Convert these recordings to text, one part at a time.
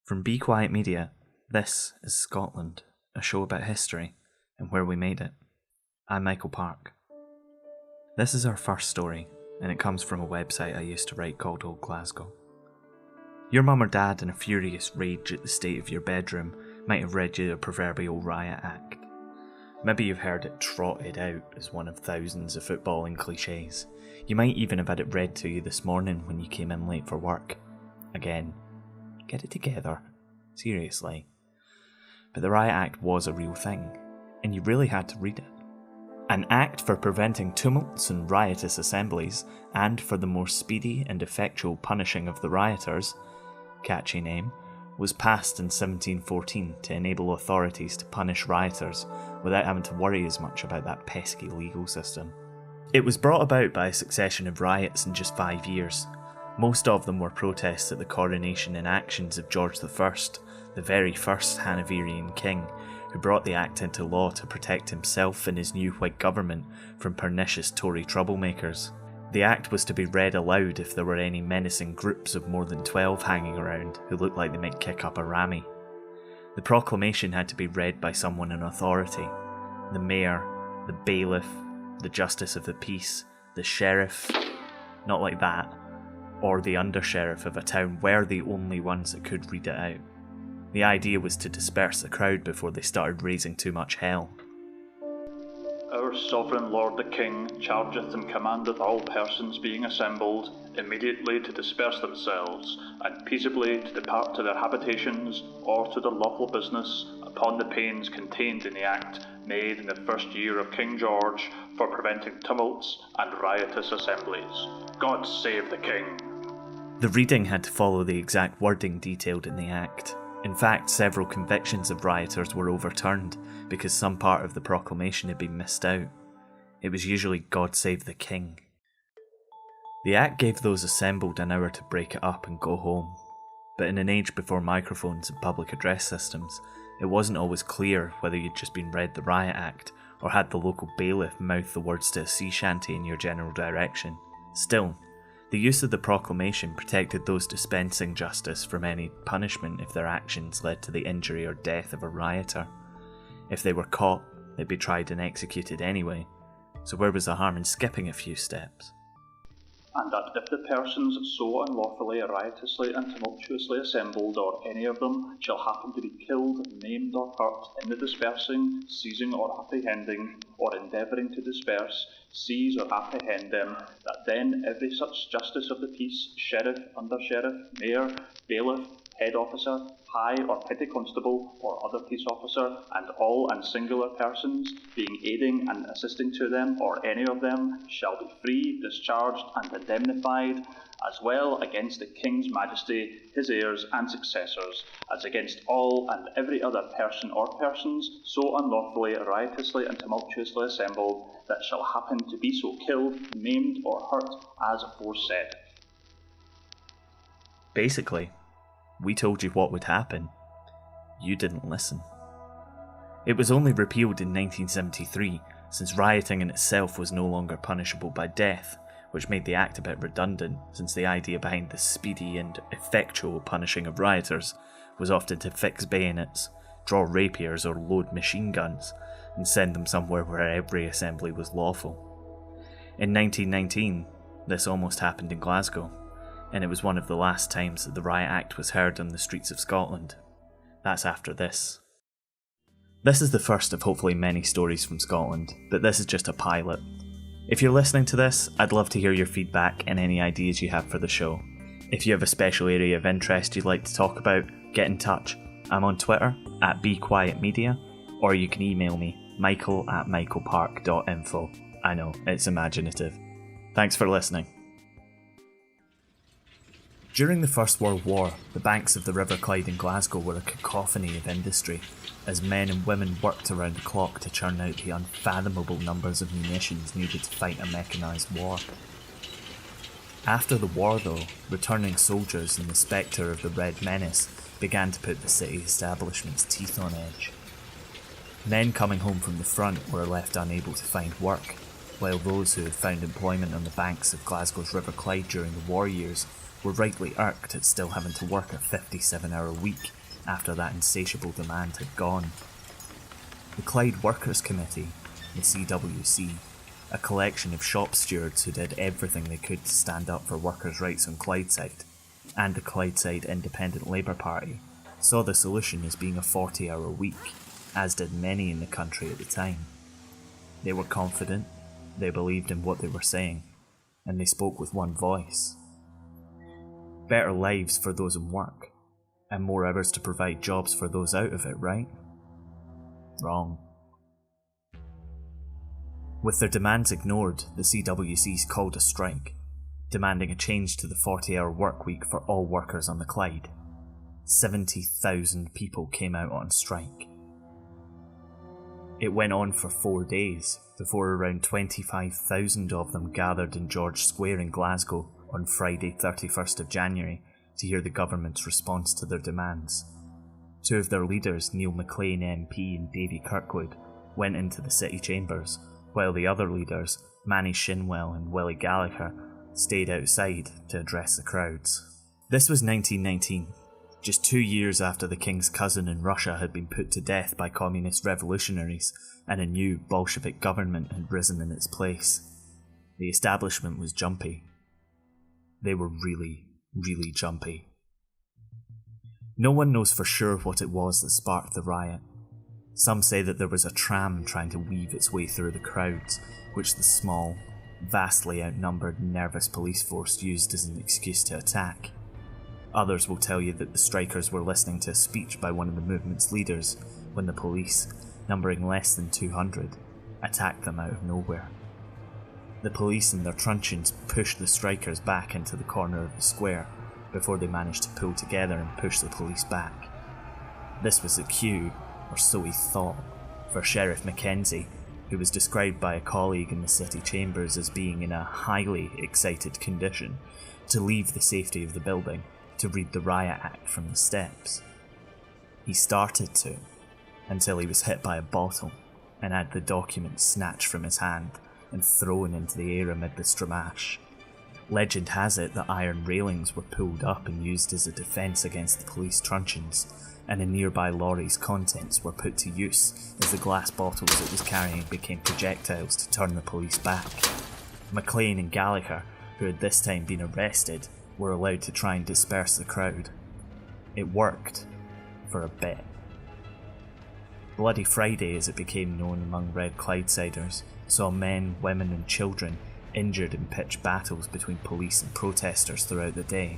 From Be Quiet Media, this is Scotland, a show about history and where we made it. I'm Michael Park. This is our first story, and it comes from a website I used to write called Old Glasgow. Your mum or dad, in a furious rage at the state of your bedroom, might have read you the proverbial Riot Act. Maybe you've heard it trotted out as one of thousands of footballing cliches. You might even have had it read to you this morning when you came in late for work. Again, get it together. Seriously. But the Riot Act was a real thing, and you really had to read it. An act for preventing tumults and riotous assemblies, and for the more speedy and effectual punishing of the rioters, catchy name, was passed in 1714 to enable authorities to punish rioters without having to worry as much about that pesky legal system. It was brought about by a succession of riots in just 5 years. Most of them were protests at the coronation and actions of George I, the very first Hanoverian king, who brought the act into law to protect himself and his new Whig government from pernicious Tory troublemakers. The act was to be read aloud if there were any menacing groups of more than 12 hanging around who looked like they might kick up a rammy. The proclamation had to be read by someone in authority: the mayor, the bailiff, the justice of the peace, the sheriff, not like that, or the under-sheriff of a town were the only ones that could read it out. The idea was to disperse the crowd before they started raising too much hell. Our sovereign lord the king chargeth and commandeth all persons being assembled immediately to disperse themselves, and peaceably to depart to their habitations, or to their lawful business, upon the pains contained in the act made in the first year of King George for preventing tumults and riotous assemblies. God save the king. The reading had to follow the exact wording detailed in the act. In fact, several convictions of rioters were overturned because some part of the proclamation had been missed out. It was usually God save the king. The act gave those assembled an hour to break it up and go home. But in an age before microphones and public address systems, it wasn't always clear whether you'd just been read the Riot Act or had the local bailiff mouth the words to a sea shanty in your general direction. Still, the use of the proclamation protected those dispensing justice from any punishment if their actions led to the injury or death of a rioter. If they were caught, they'd be tried and executed anyway, so where was the harm in skipping a few steps? And that if the persons so unlawfully, riotously and tumultuously assembled, or any of them, shall happen to be killed, maimed or hurt in the dispersing, seizing or apprehending, or endeavouring to disperse, seize or apprehend them, that then every such justice of the peace, sheriff, under-sheriff, mayor, bailiff, head officer, high or petty constable, or other peace officer, and all and singular persons, being aiding and assisting to them, or any of them, shall be free, discharged, and indemnified, as well against the King's Majesty, his heirs and successors, as against all and every other person or persons so unlawfully, riotously, and tumultuously assembled, that shall happen to be so killed, maimed, or hurt as aforesaid. Basically, we told you what would happen. You didn't listen. It was only repealed in 1973, since rioting in itself was no longer punishable by death, which made the act a bit redundant, since the idea behind the speedy and effectual punishing of rioters was often to fix bayonets, draw rapiers or load machine guns, and send them somewhere where every assembly was lawful. In 1919, this almost happened in Glasgow, and it was one of the last times that the Riot Act was heard on the streets of Scotland. That's after this. This is the first of hopefully many stories from Scotland, but this is just a pilot. If you're listening to this, I'd love to hear your feedback and any ideas you have for the show. If you have a special area of interest you'd like to talk about, get in touch. I'm on Twitter, @BeQuietMedia, or you can email me, michael@michaelpark.info. I know, it's imaginative. Thanks for listening. During the First World War, the banks of the River Clyde in Glasgow were a cacophony of industry, as men and women worked around the clock to churn out the unfathomable numbers of munitions needed to fight a mechanised war. After the war though, returning soldiers and the spectre of the Red Menace began to put the city establishment's teeth on edge. Men coming home from the front were left unable to find work, while those who had found employment on the banks of Glasgow's River Clyde during the war years were rightly irked at still having to work a 57-hour week after that insatiable demand had gone. The Clyde Workers' Committee, the CWC, a collection of shop stewards who did everything they could to stand up for workers' rights on Clydeside, and the Clydeside Independent Labour Party, saw the solution as being a 40-hour week, as did many in the country at the time. They were confident, they believed in what they were saying, and they spoke with one voice. Better lives for those in work, and more hours to provide jobs for those out of it, right? Wrong. With their demands ignored, the CWC's called a strike, demanding a change to the 40-hour work week for all workers on the Clyde. 70,000 people came out on strike. It went on for 4 days, before around 25,000 of them gathered in George Square in Glasgow on Friday 31st of January to hear the government's response to their demands. Two of their leaders, Neil McLean MP and Davy Kirkwood, went into the city chambers, while the other leaders, Manny Shinwell and Willie Gallagher, stayed outside to address the crowds. This was 1919, just 2 years after the king's cousin in Russia had been put to death by communist revolutionaries and a new Bolshevik government had risen in its place. The establishment was jumpy. They were really, really jumpy. No one knows for sure what it was that sparked the riot. Some say that there was a tram trying to weave its way through the crowds, which the small, vastly outnumbered and nervous police force used as an excuse to attack. Others will tell you that the strikers were listening to a speech by one of the movement's leaders when the police, numbering less than 200, attacked them out of nowhere. The police and their truncheons pushed the strikers back into the corner of the square before they managed to pull together and push the police back. This was a cue, or so he thought, for Sheriff Mackenzie, who was described by a colleague in the city chambers as being in a highly excited condition, to leave the safety of the building to read the Riot Act from the steps. He started to, until he was hit by a bottle and had the document snatched from his hand and thrown into the air amid the stramash. Legend has it that iron railings were pulled up and used as a defence against the police truncheons, and a nearby lorry's contents were put to use as the glass bottles it was carrying became projectiles to turn the police back. McLean and Gallagher, who had this time been arrested, were allowed to try and disperse the crowd. It worked, for a bit. Bloody Friday, as it became known among Red Clydesiders, saw men, women and children injured in pitched battles between police and protesters throughout the day.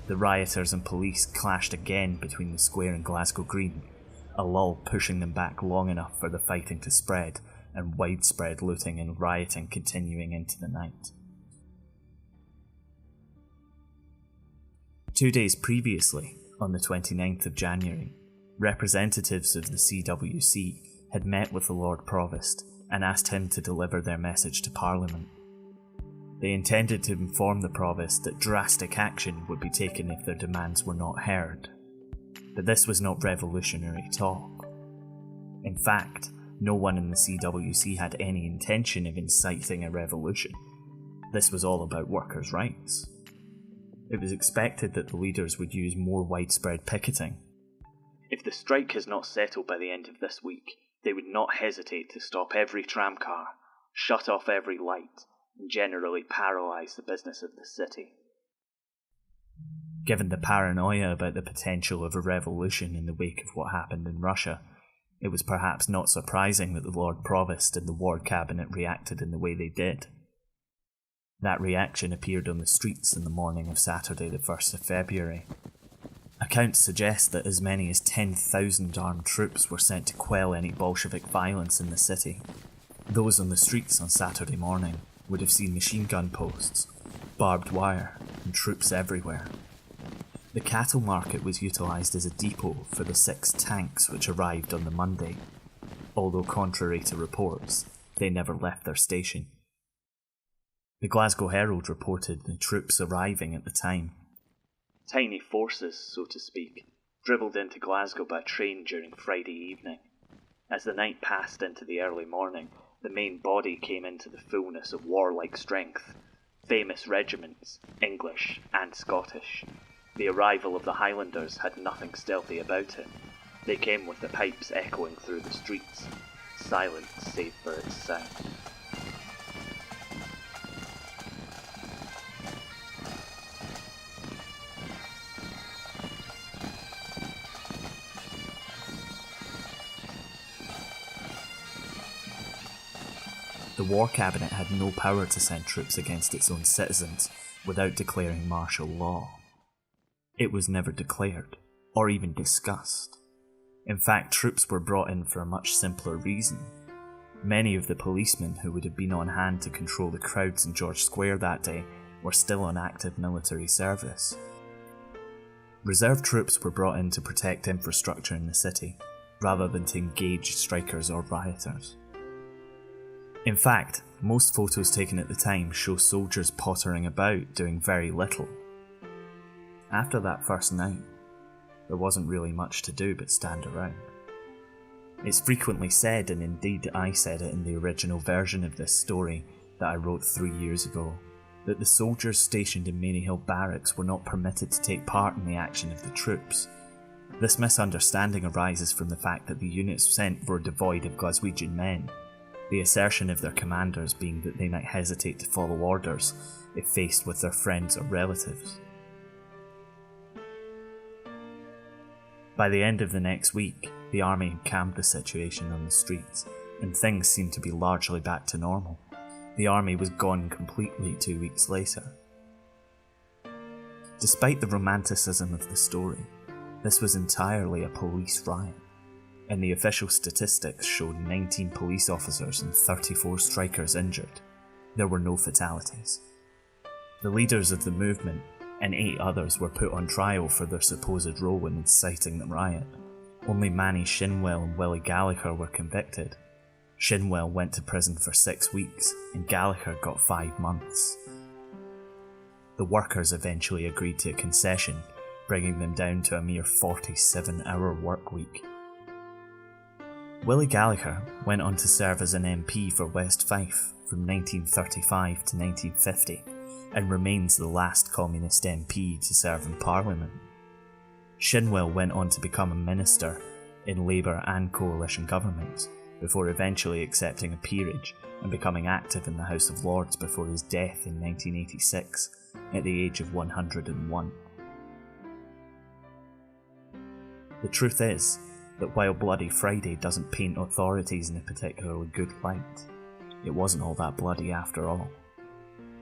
The rioters and police clashed again between the square and Glasgow Green, a lull pushing them back long enough for the fighting to spread, and widespread looting and rioting continuing into the night. 2 days previously, on the 29th of January, representatives of the CWC had met with the Lord Provost and asked him to deliver their message to Parliament. They intended to inform the Provost that drastic action would be taken if their demands were not heard. But this was not revolutionary talk. In fact, no one in the CWC had any intention of inciting a revolution. This was all about workers' rights. It was expected that the leaders would use more widespread picketing. If the strike is not settled by the end of this week, they would not hesitate to stop every tramcar, shut off every light, and generally paralyse the business of the city. Given the paranoia about the potential of a revolution in the wake of what happened in Russia, it was perhaps not surprising that the Lord Provost and the Ward Cabinet reacted in the way they did. That reaction appeared on the streets in the morning of Saturday the 1st of February. Accounts suggest that as many as 10,000 armed troops were sent to quell any Bolshevik violence in the city. Those on the streets on Saturday morning would have seen machine gun posts, barbed wire, and troops everywhere. The cattle market was utilised as a depot for the 6 tanks which arrived on the Monday, although contrary to reports, they never left their station. The Glasgow Herald reported the troops arriving at the time. Tiny forces, so to speak, dribbled into Glasgow by train during Friday evening. As the night passed into the early morning, the main body came into the fullness of warlike strength, famous regiments, English and Scottish. The arrival of the Highlanders had nothing stealthy about it. They came with the pipes echoing through the streets, silent save for its sound. The War Cabinet had no power to send troops against its own citizens without declaring martial law. It was never declared, or even discussed. In fact, troops were brought in for a much simpler reason. Many of the policemen who would have been on hand to control the crowds in George Square that day were still on active military service. Reserve troops were brought in to protect infrastructure in the city, rather than to engage strikers or rioters. In fact, most photos taken at the time show soldiers pottering about doing very little. After that first night, there wasn't really much to do but stand around. It's frequently said, and indeed I said it in the original version of this story that I wrote 3 years ago, that the soldiers stationed in Maryhill Barracks were not permitted to take part in the action of the troops. This misunderstanding arises from the fact that the units sent were devoid of Glaswegian men, the assertion of their commanders being that they might hesitate to follow orders if faced with their friends or relatives. By the end of the next week, the army had calmed the situation on the streets, and things seemed to be largely back to normal. The army was gone completely 2 weeks later. Despite the romanticism of the story, this was entirely a police riot, and the official statistics showed 19 police officers and 34 strikers injured. There were no fatalities. The leaders of the movement and 8 others were put on trial for their supposed role in inciting the riot. Only Manny Shinwell and Willie Gallagher were convicted. Shinwell went to prison for 6 weeks, and Gallagher got 5 months. The workers eventually agreed to a concession, bringing them down to a mere 47-hour work week. Willie Gallagher went on to serve as an MP for West Fife from 1935 to 1950, and remains the last communist MP to serve in Parliament. Shinwell went on to become a minister in Labour and coalition governments, before eventually accepting a peerage and becoming active in the House of Lords before his death in 1986, at the age of 101. The truth is that while Bloody Friday doesn't paint authorities in a particularly good light, it wasn't all that bloody after all.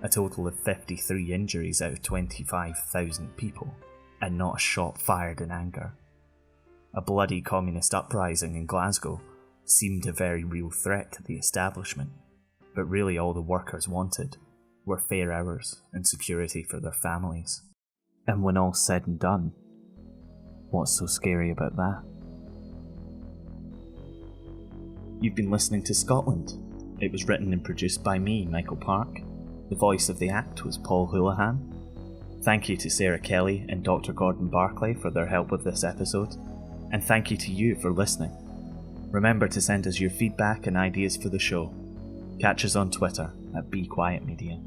A total of 53 injuries out of 25,000 people, and not a shot fired in anger. A bloody communist uprising in Glasgow seemed a very real threat to the establishment, but really all the workers wanted were fair hours and security for their families. And when all's said and done, what's so scary about that? You've been listening to Scotland. It was written and produced by me, Michael Park. The voice of the act was Paul Houlihan. Thank you to Sarah Kelly and Dr. Gordon Barclay for their help with this episode, and thank you to you for listening. Remember to send us your feedback and ideas for the show. Catch us on Twitter at BeQuietMedia.